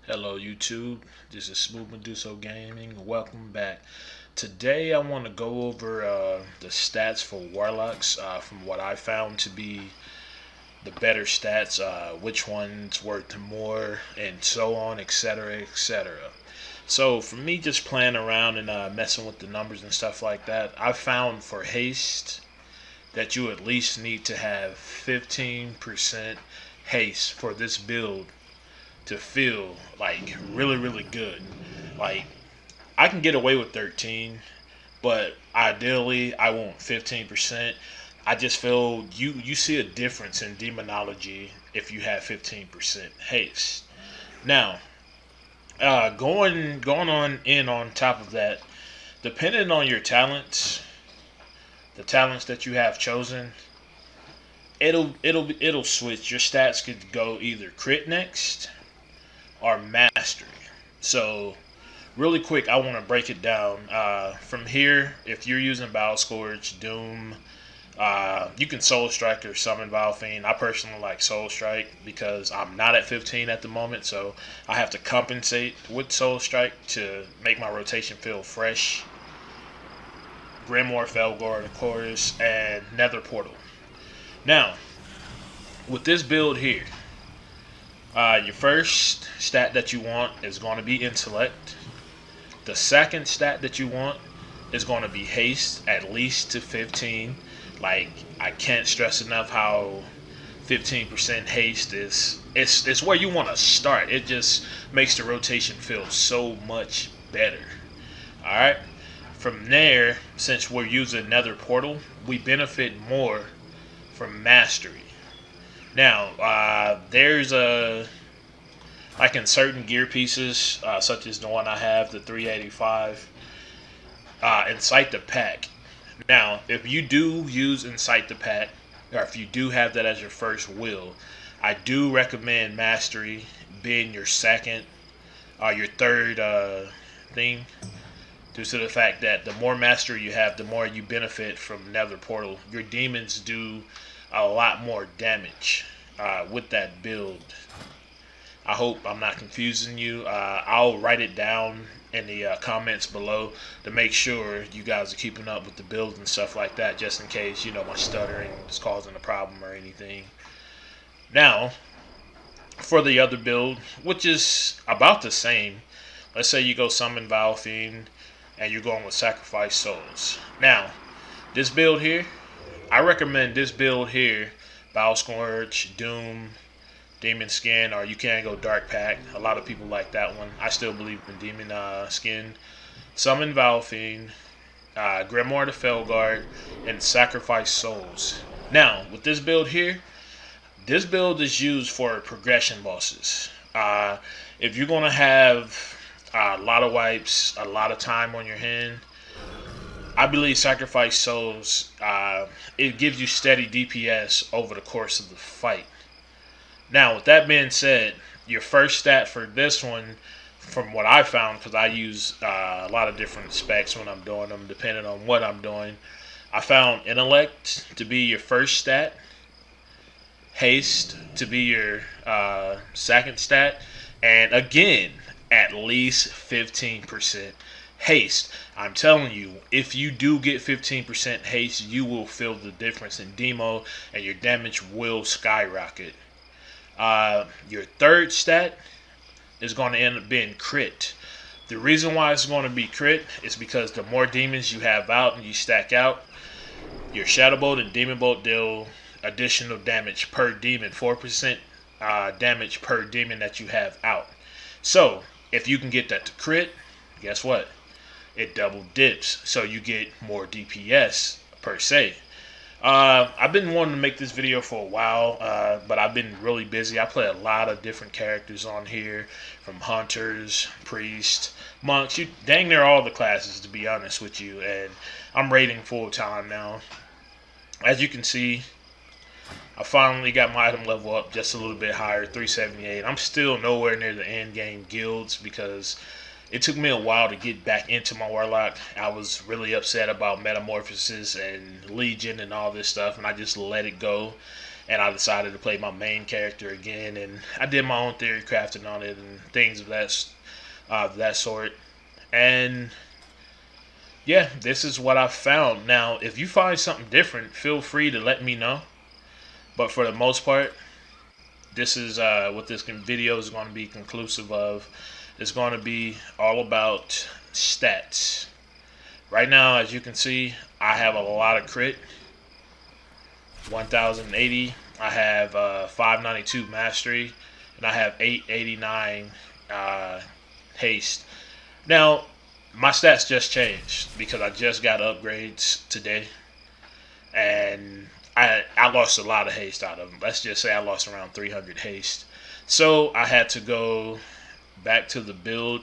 Hello YouTube, this is Smooth Meduso Gaming. Welcome back. Today I want to go over the stats for Warlocks from what I found to be the better stats, which one's worth more, and so on, etc, etc. So for me just playing around and messing with the numbers and stuff like that, I found for Haste that you at least need to have 15% haste for this build to feel like really good. Like I can get away with 13, but ideally I want 15%. I just feel you see a difference in demonology if you have 15% haste. Now, going on top of that, depending on your talents, the talents that you have chosen, it'll switch. Your stats could go either crit next or mastery. So really quick, I want to break it down. From here, if you're using Battle Scourge, Doom, you can Soul Strike or Summon Vile Fiend. I personally like Soul Strike because I'm not at 15 at the moment, so I have to compensate with Soul Strike to make my rotation feel fresh. Grimoire, Felgor, of course, and Nether Portal. Now, with this build here, your first stat that you want is going to be Intellect. The second stat that you want is going to be Haste, at least to 15. Like, I can't stress enough how 15% haste is. It's where you want to start. It just makes the rotation feel so much better. Alright? From there, since we're using Nether Portal, we benefit more from Mastery. Now, there's like in certain gear pieces, such as the one I have, the 385, Incite the Pack. Now, if you do use Incite the Pack, or if you do have that as your first will, I do recommend Mastery being your second, your third thing, due to the fact that the more Mastery you have, the more you benefit from Nether Portal. Your demons do a lot more damage with that build. I hope I'm not confusing you. I'll write it down in the comments below to make sure you guys are keeping up with the builds and stuff like that, just in case, my stuttering is causing a problem or anything. Now, for the other build, which is about the same, let's say you go Summon Vile Fiend and you're going with Sacrifice Souls. Now, this build here, I recommend this build here, Battle Scourge, Doom, Demon Skin, or you can go Dark Pack. A lot of people like that one. I still believe in Demon Skin. Summon Vile Fiend, Grimoire the Felguard, and Sacrifice Souls. Now, with this build here, this build is used for progression bosses. If you're going to have a lot of wipes, a lot of time on your hand, I believe Sacrifice Souls, it gives you steady DPS over the course of the fight. Now, with that being said, your first stat for this one, from what I found, because I use a lot of different specs when I'm doing them, depending on what I'm doing, I found Intellect to be your first stat, Haste to be your second stat, and again, at least 15% haste. I'm telling you, if you do get 15% haste, you will feel the difference in demo, and your damage will skyrocket. Your third stat is going to end up being crit. The reason why it's going to be crit is because the more demons you have out and you stack out, your Shadow Bolt and Demon Bolt deal additional damage per demon, 4% damage per demon that you have out. So, if you can get that to crit, guess what? It double dips, so you get more DPS per se. I've been wanting to make this video for a while, but I've been really busy. I play a lot of different characters on here, from hunters, priests, monks, dang near all the classes, to be honest with you, and I'm raiding full time now. As you can see, I finally got my item level up just a little bit higher, 378. I'm still nowhere near the end game guilds because it took me a while to get back into my Warlock. I was really upset about Metamorphosis and Legion and all this stuff, and I just let it go. and I decided to play my main character again, and I did my own theory crafting on it and things of that sort. And yeah, this is what I found. Now, if you find something different, feel free to let me know. But for the most part, this is what this video is going to be conclusive of. It's going to be all about stats. Right now, as you can see, I have a lot of crit. 1080. I have 592 mastery, and I have 889 haste. Now, my stats just changed because I just got upgrades today, and I lost a lot of haste out of them. Let's just say I lost around 300 haste. So I had to go back to the build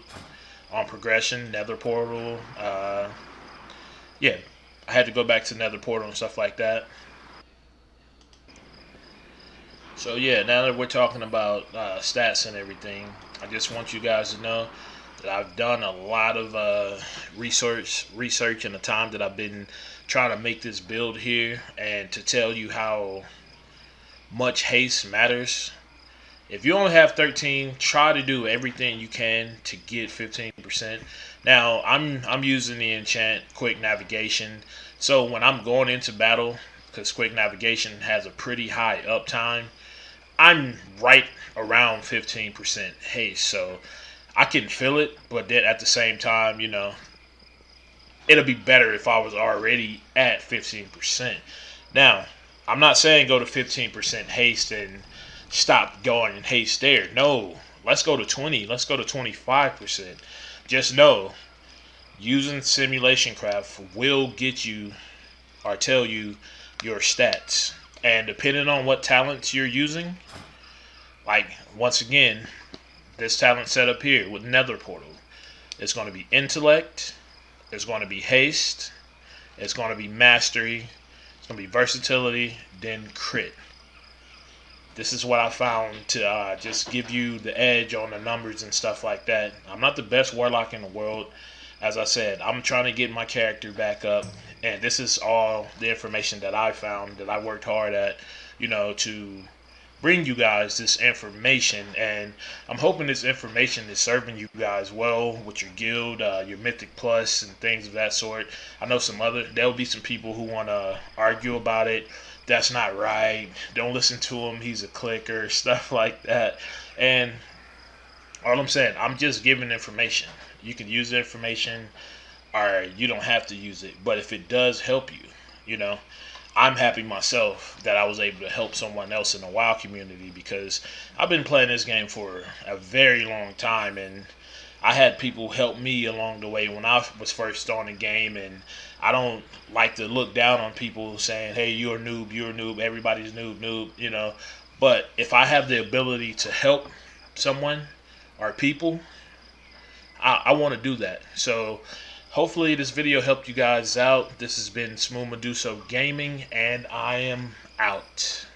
on progression, Nether Portal. Yeah, I had to go back to Nether Portal and stuff like that. So yeah, now that we're talking about stats and everything, I just want you guys to know that I've done a lot of research in the time that I've been trying to make this build here, and to tell you how much haste matters. If you only have 13, try to do everything you can to get 15%. Now, I'm using the enchant Quick Navigation, so when I'm going into battle, because Quick Navigation has a pretty high uptime, I'm right around 15% haste, so I can feel it, but then at the same time, you know, it'll be better if I was already at 15%. Now, I'm not saying go to 15% haste and stop going and haste there. No, let's go to 20. Let's go to 25%. Just know, using simulation craft will get you or tell you your stats. And depending on what talents you're using, like once again, this talent set up here with Nether Portal, it's going to be Intellect, it's going to be Haste, it's going to be Mastery, it's going to be Versatility, then Crit. This is what I found to just give you the edge on the numbers and stuff like that. I'm not the best Warlock in the world. As I said, I'm trying to get my character back up, and this is all the information that I found, that I worked hard at, you know, to bring you guys this information. And I'm hoping this information is serving you guys well with your guild, your Mythic Plus and things of that sort. I know there'll be some people who want to argue about it. That's not right. Don't listen to him. He's a clicker, stuff like that. And all I'm saying, I'm just giving information. You can use the information, or you don't have to use it. But if it does help you, you know, I'm happy myself that I was able to help someone else in the WoW community, because I've been playing this game for a very long time, and I had people help me along the way when I was first starting the game. And I don't like to look down on people saying, hey, you're a noob, everybody's noob, you know. But if I have the ability to help someone or people, I want to do that. So hopefully this video helped you guys out. This has been Smooth Medusa Gaming, and I am out.